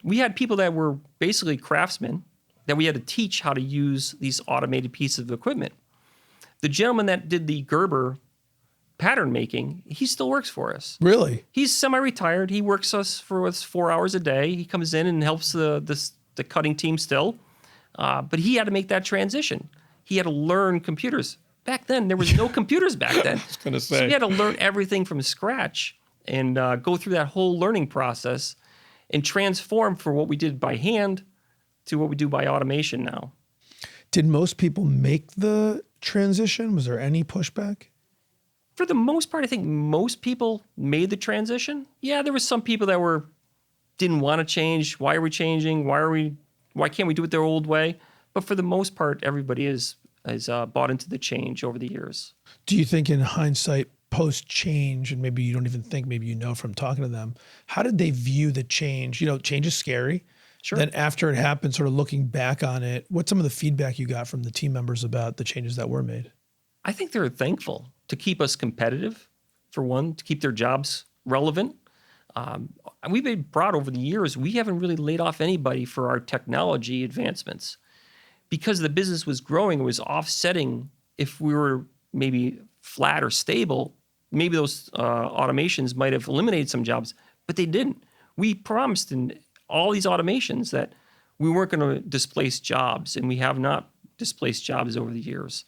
we had people that were basically craftsmen that we had to teach how to use these automated pieces of equipment. The gentleman that did the Gerber pattern making, he still works for us. Really? He's semi-retired. He works for us 4 hours a day. He comes in and helps the cutting team still. But he had to make that transition. He had to learn computers. Back then, there was no computers back then. I was going to say. So we had to learn everything from scratch and go through that whole learning process and transform from what we did by hand to what we do by automation now. Did most people make the transition? Was there any pushback? For the most part, I think most people made the transition. Yeah, there were some people that didn't want to change. Why are we changing? Why can't we do it their old way? But for the most part, everybody has bought into the change over the years. Do you think in hindsight, post-change, and maybe you don't even think, maybe you know from talking to them, how did they view the change? You know, change is scary. Sure. Then after it happened, sort of looking back on it, what's some of the feedback you got from the team members about the changes that were made? I think they're thankful to keep us competitive, for one, to keep their jobs relevant. And we've been proud over the years, we haven't really laid off anybody for our technology advancements. Because the business was growing, it was offsetting. If we were maybe flat or stable, maybe those automations might have eliminated some jobs, but they didn't. We promised in all these automations that we weren't going to displace jobs, and we have not displaced jobs over the years.